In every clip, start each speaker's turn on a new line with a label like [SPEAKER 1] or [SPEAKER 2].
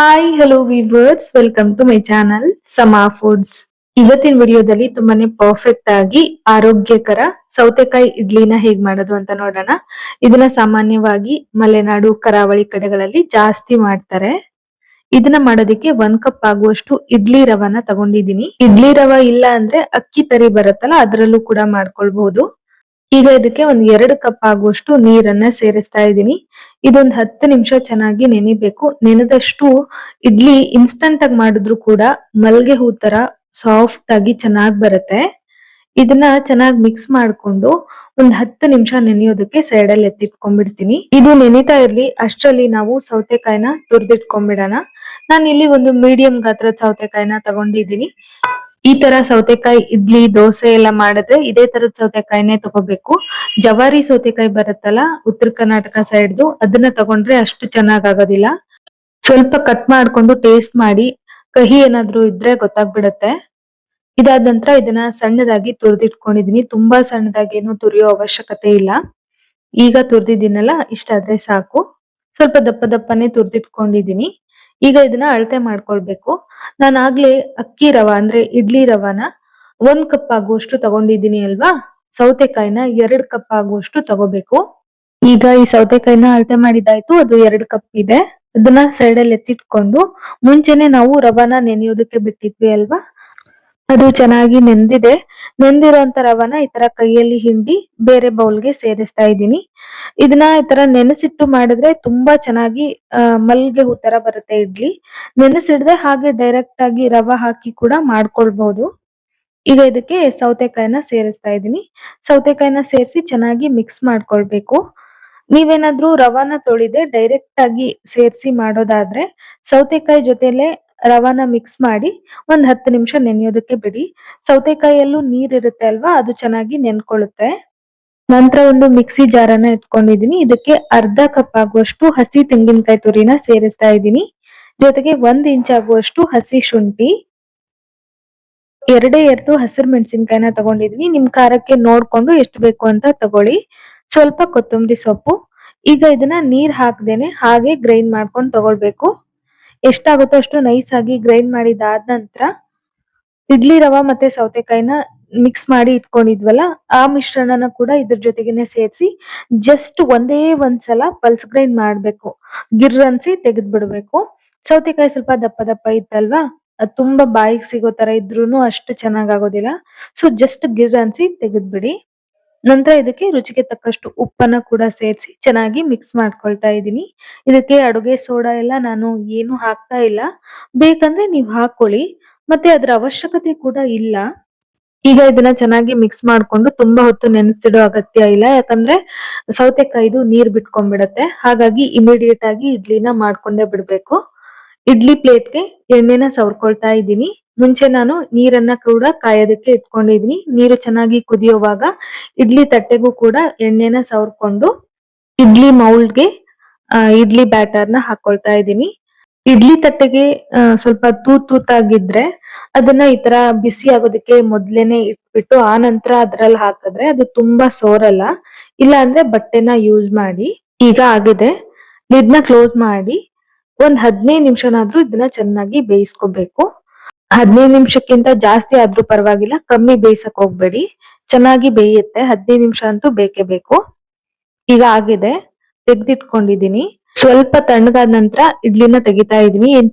[SPEAKER 1] Hi hello viewers, welcome to my channel Sama foods. ಇವತ್ತಿನ ವಿಡಿಯೋದಲ್ಲಿ ತುಂಬಾನೇ ಪರ್ಫೆಕ್ಟ್ ಆಗಿ ಆರೋಗ್ಯಕರ ಸೌತೆಕಾಯಿ ಇಡ್ಲಿನ ಹೇಗ್ ಮಾಡೋದು ಅಂತ ನೋಡೋಣ. ಇದನ್ನ ಸಾಮಾನ್ಯವಾಗಿ ಮಲೆನಾಡು ಕರಾವಳಿ ಕಡೆಗಳಲ್ಲಿ ಜಾಸ್ತಿ ಮಾಡ್ತಾರೆ. ಇದನ್ನ ಮಾಡೋದಕ್ಕೆ 1 ಕಪ್ ಆಗುವಷ್ಟು ಇಡ್ಲಿ ರವನ ತಗೊಂಡಿದೀನಿ. ಇಡ್ಲಿ ರವ ಇಲ್ಲ ಅಂದ್ರೆ ಅಕ್ಕಿ ತರಿ ಬರುತ್ತಲ್ಲ, ಅದರಲ್ಲೂ ಕೂಡ ಮಾಡ್ಕೊಳ್ಬಹುದು. ಈಗ ಇದಕ್ಕೆ 2 ಕಪ್ ಆಗುವಷ್ಟು ನೀರನ್ನ ಸೇರಿಸ್ತಾ ಇದ್ದೀನಿ. ಇದೊಂದು 10 ನಿಮಿಷ ಚೆನ್ನಾಗಿ ನೆನಿಬೇಕು. ನೆನೆದಷ್ಟು ಇಡ್ಲಿ ಇನ್ಸ್ಟಂಟ್ ಆಗಿ ಮಾಡಿದ್ರು ಕೂಡ ಮಲ್ಗೆ ಹೂ ತರ ಸಾಫ್ಟ್ ಆಗಿ ಚೆನ್ನಾಗಿ ಬರುತ್ತೆ. ಇದನ್ನ ಚೆನ್ನಾಗಿ ಮಿಕ್ಸ್ ಮಾಡ್ಕೊಂಡು ಒಂದ್ 10 ನಿಮಿಷ ನೆನೆಯೋದಕ್ಕೆ ಸೈಡ್ ಅಲ್ಲಿ ಎತ್ತಿಟ್ಕೊಂಡ್ಬಿಡ್ತೀನಿ. ಇದು ನೆನಿತಾ ಇರ್ಲಿ ಅಷ್ಟರಲ್ಲಿ ನಾವು ಸೌತೆಕಾಯಿನ ತುರ್ದಿಟ್ಕೊಂಡ್ಬಿಡೋಣ. ನಾನು ಇಲ್ಲಿ ಒಂದು ಮೀಡಿಯಂ ಗಾತ್ರದ ಸೌತೆಕಾಯಿನ ತಗೊಂಡಿದ್ದೀನಿ. ಈ ತರ ಸೌತೆಕಾಯಿ ಇಡ್ಲಿ ದೋಸೆ ಎಲ್ಲ ಮಾಡಿದ್ರೆ ಇದೇ ತರದ ಸೌತೆಕಾಯಿನೇ ತಗೋಬೇಕು. ಜವಾರಿ ಸೌತೆಕಾಯಿ ಬರುತ್ತಲ್ಲ ಉತ್ತರ ಕರ್ನಾಟಕ ಸೈಡ್ದು, ಅದನ್ನ ತಗೊಂಡ್ರೆ ಅಷ್ಟು ಚೆನ್ನಾಗ್ ಆಗೋದಿಲ್ಲ. ಸ್ವಲ್ಪ ಕಟ್ ಮಾಡ್ಕೊಂಡು ಟೇಸ್ಟ್ ಮಾಡಿ, ಕಹಿ ಏನಾದ್ರು ಇದ್ರೆ ಗೊತ್ತಾಗ್ಬಿಡತ್ತೆ. ಇದಾದ ನಂತರ ಇದನ್ನ ಸಣ್ಣದಾಗಿ ತುರಿದಿಟ್ಕೊಂಡಿದೀನಿ. ತುಂಬಾ ಸಣ್ಣದಾಗಿ ಏನು ತುರಿಯೋ ಅವಶ್ಯಕತೆ ಇಲ್ಲ. ಈಗ ತುರಿದಿದ್ದೀನಲ್ಲ, ಇಷ್ಟಾದ್ರೆ ಸಾಕು. ಸ್ವಲ್ಪ ದಪ್ಪ ದಪ್ಪನೇ ತುರಿದಿಟ್ಕೊಂಡಿದೀನಿ. ಈಗ ಇದನ್ನ ಅಳತೆ ಮಾಡ್ಕೊಳ್ಬೇಕು. ನಾನು ಆಗ್ಲೇ ಅಕ್ಕಿ ರವ ಅಂದ್ರೆ ಇಡ್ಲಿ ರವನ 1 ಕಪ್ ಆಗುವಷ್ಟು ತಗೊಂಡಿದ್ದೀನಿ ಅಲ್ವಾ, ಸೌತೆಕಾಯಿನ 2 ಕಪ್ ಆಗುವಷ್ಟು ತಗೋಬೇಕು. ಈಗ ಈ ಸೌತೆಕಾಯಿನ ಅಳತೆ ಮಾಡಿದಾಯ್ತು, ಅದು 2 ಕಪ್ ಇದೆ. ಅದನ್ನ ಸೈಡ್ ಅಲ್ಲಿ ಎತ್ತಿಟ್ಕೊಂಡು ಮುಂಚೆನೆ ನಾವು ರವನ ನೆನೆಯೋದಕ್ಕೆ ಬಿಟ್ಟಿದ್ವಿ ಅಲ್ವಾ, ಅದು ಚೆನ್ನಾಗಿ ನೆಂದಿದೆ. ನೆಂದಿರೋಂತ ರವನ ಈ ತರ ಕೈಯಲ್ಲಿ ಹಿಂಡಿ ಬೇರೆ ಬೌಲ್ಗೆ ಸೇರಿಸ್ತಾ ಇದ್ದೀನಿ. ಇದನ್ನ ಈ ತರ ನೆನೆಸಿಟ್ಟು ಮಾಡಿದ್ರೆ ತುಂಬಾ ಚೆನ್ನಾಗಿ ಮಲ್ಗೆ ಹೂ ತರ ಬರುತ್ತೆ ಇಡ್ಲಿ. ನೆನೆಸಿಡದೆ ಹಾಗೆ ಡೈರೆಕ್ಟ್ ಆಗಿ ರವ ಹಾಕಿ ಕೂಡ ಮಾಡ್ಕೊಳ್ಬಹುದು. ಈಗ ಇದಕ್ಕೆ ಸೌತೆಕಾಯಿನ ಸೇರಿಸ್ತಾ ಇದ್ದೀನಿ. ಸೌತೆಕಾಯಿನ ಸೇರಿಸಿ ಚೆನ್ನಾಗಿ ಮಿಕ್ಸ್ ಮಾಡ್ಕೊಳ್ಬೇಕು. ನೀವೇನಾದ್ರೂ ರವಾನ ತೊಳಿದೆ ಡೈರೆಕ್ಟ್ ಆಗಿ ಸೇರಿಸಿ ಮಾಡೋದಾದ್ರೆ ಸೌತೆಕಾಯಿ ಜೊತೆಲೆ ರವಾನ ಮಿಕ್ಸ್ ಮಾಡಿ ಒಂದ್ 10 ನಿಮಿಷ ನೆನೆಯೋದಕ್ಕೆ ಬಿಡಿ. ಸೌತೆಕಾಯಿಯಲ್ಲೂ ನೀರಿರುತ್ತೆ ಅಲ್ವಾ, ಅದು ಚೆನ್ನಾಗಿ ನೆನ್ಕೊಳ್ಳುತ್ತೆ. ನಂತರ ಒಂದು ಮಿಕ್ಸಿ ಜಾರನ್ನ ಇಟ್ಕೊಂಡಿದೀನಿ. ಇದಕ್ಕೆ 1/2 ಕಪ್ ಆಗುವಷ್ಟು ಹಸಿ ತೆಂಗಿನಕಾಯಿ ತುರಿನ ಸೇರಿಸ್ತಾ ಇದ್ದೀನಿ. ಜೊತೆಗೆ 1 ಇಂಚ್ ಆಗುವಷ್ಟು ಹಸಿ ಶುಂಠಿ, 2 ಹಸಿರು ಮೆಣಸಿನ್ಕಾಯಿನ ತಗೊಂಡಿದೀನಿ. ನಿಮ್ ಖಾರಕ್ಕೆ ನೋಡ್ಕೊಂಡು ಎಷ್ಟು ಬೇಕು ಅಂತ ತಗೊಳ್ಳಿ. ಸ್ವಲ್ಪ ಕೊತ್ತಂಬರಿ ಸೊಪ್ಪು. ಈಗ ಇದನ್ನ ನೀರ್ ಹಾಕ್ದೇನೆ ಹಾಗೆ ಗ್ರೈಂಡ್ ಮಾಡ್ಕೊಂಡು ತಗೊಳ್ಬೇಕು. ಎಷ್ಟಾಗುತ್ತೋ ಅಷ್ಟು ನೈಸ್ ಆಗಿ ಗ್ರೈಂಡ್ ಮಾಡಿದಾದ ನಂತರ ಇಡ್ಲಿ ರವ ಮತ್ತೆ ಸೌತೆಕಾಯಿನ ಮಿಕ್ಸ್ ಮಾಡಿ ಇಟ್ಕೊಂಡಿದ್ವಲ್ಲ, ಆ ಮಿಶ್ರಣನ ಕೂಡ ಇದ್ರ ಜೊತೆಗೇನೆ ಸೇರಿಸಿ ಜಸ್ಟ್ ಒಂದೇ ಒಂದ್ಸಲ ಪಲ್ಸ್ ಗ್ರೈಂಡ್ ಮಾಡ್ಬೇಕು. ಗಿರ್ ಅನ್ಸಿ ತೆಗೆದ್ ಬಿಡ್ಬೇಕು. ಸೌತೆಕಾಯಿ ಸ್ವಲ್ಪ ದಪ್ಪ ದಪ್ಪ ಇತ್ತಲ್ವಾ, ಅದು ತುಂಬಾ ಬಾಯಿಗೆ ಸಿಗೋ ತರ ಇದ್ರೂನು ಅಷ್ಟು ಚೆನ್ನಾಗ್ ಆಗೋದಿಲ್ಲ. ಸೊ ಜಸ್ಟ್ ಗಿರ್ ಅನ್ಸಿ ತೆಗೆದ್ಬಿಡಿ. ನಂತರ ಇದಕ್ಕೆ ರುಚಿಗೆ ತಕ್ಕಷ್ಟು ಉಪ್ಪನ್ನ ಕೂಡ ಸೇರಿಸಿ ಚೆನ್ನಾಗಿ ಮಿಕ್ಸ್ ಮಾಡ್ಕೊಳ್ತಾ ಇದ್ದೀನಿ. ಇದಕ್ಕೆ ಅಡುಗೆ ಸೋಡಾ ಎಲ್ಲ ನಾನು ಏನು ಹಾಕ್ತಾ ಇಲ್ಲ. ಬೇಕಂದ್ರೆ ನೀವ್ ಹಾಕೊಳ್ಳಿ, ಮತ್ತೆ ಅದ್ರ ಅವಶ್ಯಕತೆ ಕೂಡ ಇಲ್ಲ. ಈಗ ಇದನ್ನ ಚೆನ್ನಾಗಿ ಮಿಕ್ಸ್ ಮಾಡ್ಕೊಂಡು ತುಂಬಾ ಹೊತ್ತು ನೆನೆಸಿಡೋ ಅಗತ್ಯ ಇಲ್ಲ, ಯಾಕಂದ್ರೆ ಸೌತೆಕಾಯಿದು ನೀರ್ ಬಿಟ್ಕೊಂಡ್ಬಿಡತ್ತೆ. ಹಾಗಾಗಿ ಇಮಿಡಿಯೇಟ್ ಆಗಿ ಇಡ್ಲಿನ ಮಾಡ್ಕೊಂಡೇ ಬಿಡ್ಬೇಕು. ಇಡ್ಲಿ ಪ್ಲೇಟ್ಗೆ ಎಣ್ಣೆನ ಸವರ್ಕೊಳ್ತಾ ಇದ್ದೀನಿ. ಮುಂಚೆ ನಾನು ನೀರನ್ನ ಕೂಡ ಕಾಯೋದಕ್ಕೆ ಇಟ್ಕೊಂಡಿದೀನಿ. ನೀರು ಚೆನ್ನಾಗಿ ಕುದಿಯುವಾಗ ಇಡ್ಲಿ ತಟ್ಟೆಗೂ ಕೂಡ ಎಣ್ಣೆನ ಸವರ್ಕೊಂಡು ಇಡ್ಲಿ ಮೌಲ್ಡ್ಗೆ ಇಡ್ಲಿ ಬ್ಯಾಟರ್ನ ಹಾಕೊಳ್ತಾ ಇದ್ದೀನಿ. ಇಡ್ಲಿ ತಟ್ಟೆಗೆ ಸ್ವಲ್ಪ ತೂತಾಗಿದ್ರೆ ಅದನ್ನ ಈ ತರ ಬಿಸಿ ಆಗೋದಕ್ಕೆ ಮೊದ್ಲೇನೆ ಇಟ್ಬಿಟ್ಟು ಆ ನಂತರ ಅದ್ರಲ್ಲಿ ಹಾಕಿದ್ರೆ ಅದು ತುಂಬಾ ಸೋರಲ್ಲ. ಇಲ್ಲ ಅಂದ್ರೆ ಬಟ್ಟೆನ ಯೂಸ್ ಮಾಡಿ. ಈಗ ಆಗಿದೆ, ಲಿಡ್ನ ಕ್ಲೋಸ್ ಮಾಡಿ ಒಂದ್ 15 ನಿಮಿಷನಾದ್ರೂ ಇದನ್ನ ಚೆನ್ನಾಗಿ ಬೇಯಿಸ್ಕೋಬೇಕು. 15 ನಿಮಿಷಕ್ಕಿಂತ ಜಾಸ್ತಿ ಆದ್ರೂ ಪರವಾಗಿಲ್ಲ, ಕಮ್ಮಿ ಬೇಯಿಸಕ್ ಹೋಗ್ಬೇಡಿ. ಚೆನ್ನಾಗಿ ಬೇಯುತ್ತೆ. 15 ನಿಮಿಷ ಅಂತೂ ಬೇಕೇ ಬೇಕು. ಈಗ ಆಗಿದೆ, ತೆಗ್ದಿಟ್ಕೊಂಡಿದೀನಿ. ಸ್ವಲ್ಪ ತಣ್ಣಗಾದ ನಂತರ ಇಡ್ಲಿನ ತೆಗಿತಾ ಇದೀನಿ. ಏನ್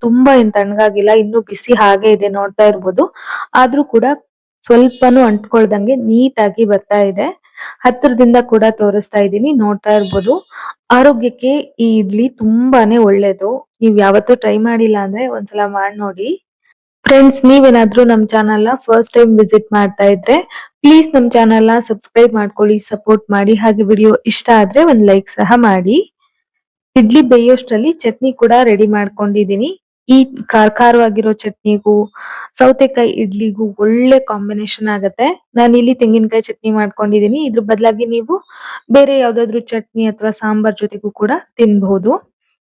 [SPEAKER 1] ತಣ್ಣಗಾಗಿಲ್ಲ, ಇನ್ನು ಬಿಸಿ ಹಾಗೆ ಇದೆ, ನೋಡ್ತಾ ಇರ್ಬೋದು. ಆದ್ರೂ ಕೂಡ ಸ್ವಲ್ಪನೂ ಅಂಟ್ಕೊಳ್ದಂಗೆ ನೀಟಾಗಿ ಬರ್ತಾ ಇದೆ. ಹತ್ರದಿಂದ ಕೂಡ ತೋರಿಸ್ತಾ ಇದ್ದೀನಿ, ನೋಡ್ತಾ ಇರ್ಬೋದು. ಆರೋಗ್ಯಕ್ಕೆ ಈ ಇಡ್ಲಿ ತುಂಬಾನೇ ಒಳ್ಳೇದು. ನೀವ್ ಯಾವತ್ತೂ ಟ್ರೈ ಮಾಡಿಲ್ಲ ಅಂದ್ರೆ ಒಂದ್ಸಲ ಮಾಡಿ ನೋಡಿ. ಫ್ರೆಂಡ್ಸ್, ನೀವೇನಾದ್ರೂ ನಮ್ ಚಾನಲ್ನ ಫಸ್ಟ್ ಟೈಮ್ ವಿಸಿಟ್ ಮಾಡ್ತಾ ಇದ್ರೆ ಪ್ಲೀಸ್ ನಮ್ ಚಾನಲ್ನ ಸಬ್ಸ್ಕ್ರೈಬ್ ಮಾಡ್ಕೊಳ್ಳಿ, ಸಪೋರ್ಟ್ ಮಾಡಿ. ಹಾಗೆ ವಿಡಿಯೋ ಇಷ್ಟ ಆದ್ರೆ ಒಂದ್ ಲೈಕ್ ಸಹ ಮಾಡಿ. ಇಡ್ಲಿ ಬೇಯೋಷ್ಟ್ರಲ್ಲಿ ಚಟ್ನಿ ಕೂಡ ರೆಡಿ ಮಾಡ್ಕೊಂಡಿದೀನಿ. ಈ ಖಾರವಾಗಿರೋ ಚಟ್ನಿಗೂ ಸೌತೆಕಾಯಿ ಇಡ್ಲಿಗೂ ಒಳ್ಳೆ ಕಾಂಬಿನೇಷನ್ ಆಗತ್ತೆ. ನಾನಿಲ್ಲಿ ತೆಂಗಿನಕಾಯಿ ಚಟ್ನಿ ಮಾಡ್ಕೊಂಡಿದೀನಿ. ಇದ್ರ ಬದಲಾಗಿ ನೀವು ಬೇರೆ ಯಾವ್ದಾದ್ರು ಚಟ್ನಿ ಅಥವಾ ಸಾಂಬಾರ್ ಜೊತೆಗೂ ಕೂಡ ತಿನ್ಬಹುದು.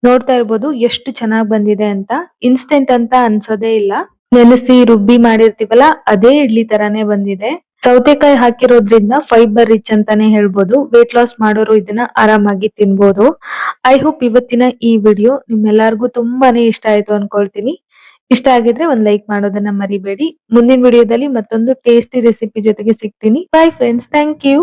[SPEAKER 1] ನೋಡ್ತಾ ಇರ್ಬೋದು ಎಷ್ಟು ಚೆನ್ನಾಗ್ ಬಂದಿದೆ ಅಂತ. ಇನ್ಸ್ಟೆಂಟ್ ಅಂತ ಅನ್ಸೋದೇ ಇಲ್ಲ. ನೆನೆಸಿ ರುಬ್ಬಿ ಮಾಡಿರ್ತೀವಲ್ಲ, ಅದೇ ಇಡ್ಲಿ ತರಾನೇ ಬಂದಿದೆ. ಸೌತೆಕಾಯಿ ಹಾಕಿರೋದ್ರಿಂದ ಫೈಬರ್ ರಿಚ್ ಅಂತಾನೆ ಹೇಳ್ಬೋದು. ವೇಟ್ ಲಾಸ್ ಮಾಡೋರು ಇದನ್ನ ಆರಾಮಾಗಿ ತಿನ್ಬೋದು. ಐ ಹೋಪ್ ಇವತ್ತಿನ ಈ ವಿಡಿಯೋ ನಿಮ್ಮೆಲ್ಲರಿಗೂ ತುಂಬಾನೇ ಇಷ್ಟ ಆಯ್ತು ಅನ್ಕೊಳ್ತೀನಿ. ಇಷ್ಟ ಆಗಿದ್ರೆ ಒಂದ್ ಲೈಕ್ ಮಾಡೋದನ್ನ ಮರಿಬೇಡಿ. ಮುಂದಿನ ವಿಡಿಯೋದಲ್ಲಿ ಮತ್ತೊಂದು ಟೇಸ್ಟಿ ರೆಸಿಪಿ ಜೊತೆಗೆ ಸಿಗ್ತೀನಿ. Bye friends, thank you.